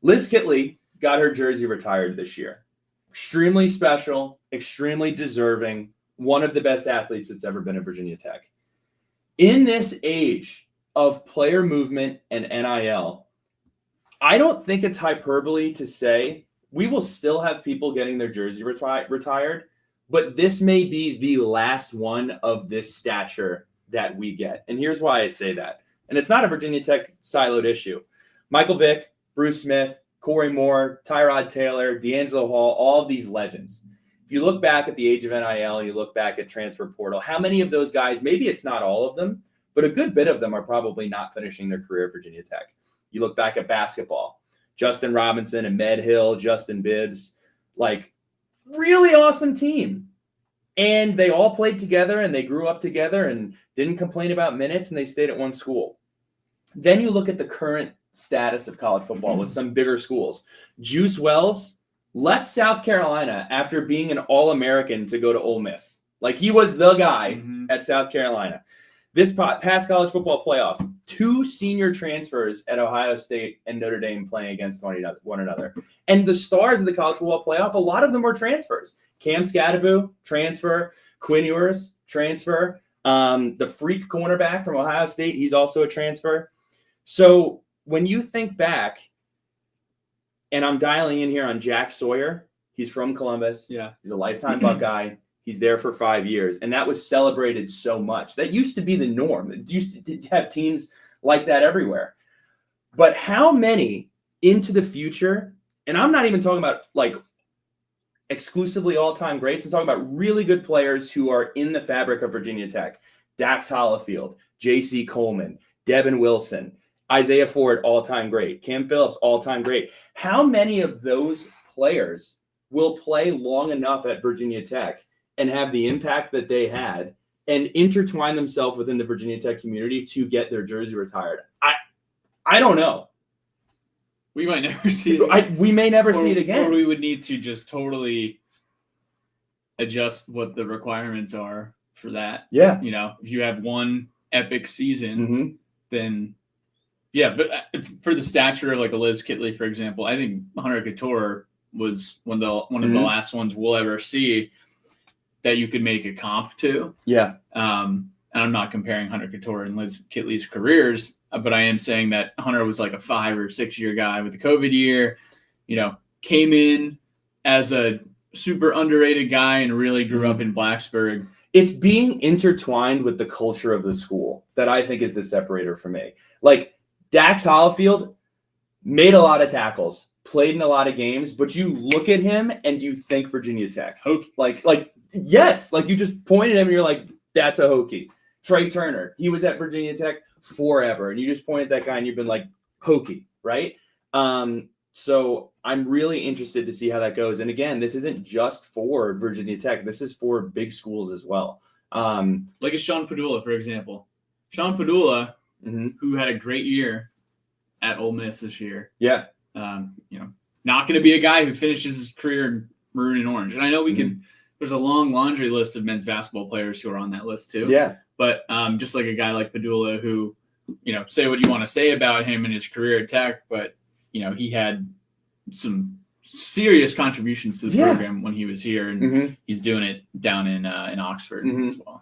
Liz Kitley got her jersey retired this year. Extremely special, extremely deserving, one of the best athletes that's ever been at Virginia Tech. In this age of player movement and NIL, I don't think it's hyperbole to say we will still have people getting their jersey retired, but this may be the last one of this stature that we get. And here's why I say that. And it's not a Virginia Tech siloed issue. Michael Vick, Bruce Smith, Corey Moore, Tyrod Taylor, D'Angelo Hall, all of these legends. If you look back at the age of NIL, you look back at transfer portal, how many of those guys, maybe it's not all of them, but a good bit of them are probably not finishing their career at Virginia Tech. You look back at basketball, Justin Robinson, Ahmed Hill, Justin Bibbs, like really awesome team. And they all played together and they grew up together and didn't complain about minutes and they stayed at one school. Then you look at the current status of college football with some bigger schools. Juice Wells left South Carolina after being an All-American to go to Ole Miss. Like he was the guy at South Carolina. This past college football playoff, 2 senior transfers at Ohio State and Notre Dame playing against one another. And the stars of the college football playoff, a lot of them were transfers. Cam Scadaboo, transfer. Quinn Ewers, transfer. The freak cornerback from Ohio State, he's also a transfer. So when you think back, and I'm dialing in here on Jack Sawyer, he's from Columbus. Yeah. He's a lifetime Buckeye. He's there for 5 years, and that was celebrated so much. That used to be the norm. It used to have teams like that everywhere. But how many into the future, and I'm not even talking about like exclusively all-time greats. I'm talking about really good players who are in the fabric of Virginia Tech. Dax Hollifield, J.C. Coleman, Devin Wilson, Isaiah Ford, all-time great. Cam Phillips, all-time great. How many of those players will play long enough at Virginia Tech and have the impact that they had and intertwine themselves within the Virginia Tech community to get their jersey retired? I don't know. We might never see it. We may never see it again. Or we would need to just totally adjust what the requirements are for that. Yeah. You know, if you have one epic season, then yeah. But for the stature of like a Liz Kitley, for example, I think Hunter Couture was one of the last ones we'll ever see that you could make a comp to. Yeah. And I'm not comparing Hunter Couture and Liz Kitley's careers, but I am saying that Hunter was like a 5 or 6 year guy with the COVID year, you know, came in as a super underrated guy and really grew up in Blacksburg. It's being intertwined with the culture of the school that I think is the separator for me. Like Dax Hollifield made a lot of tackles, played in a lot of games, but you look at him and you think Virginia Tech. Like yes, like you just pointed at him and you're like, that's a Hokie. Trey Turner, he was at Virginia Tech forever, and you just pointed at that guy and you've been like, Hokie, right? So I'm really interested to see how that goes. And again, this isn't just for Virginia Tech. This is for big schools as well. Like a Sean Padula, for example. Sean Padula, who had a great year at Ole Miss this year. Yeah. You know, not going to be a guy who finishes his career in maroon and orange. And I know we could. There's a long laundry list of men's basketball players who are on that list too. Yeah. But just like a guy like Padula, who, you know, say what you want to say about him and his career at Tech, but you know, he had some serious contributions to the program when he was here, and he's doing it down in Oxford as well.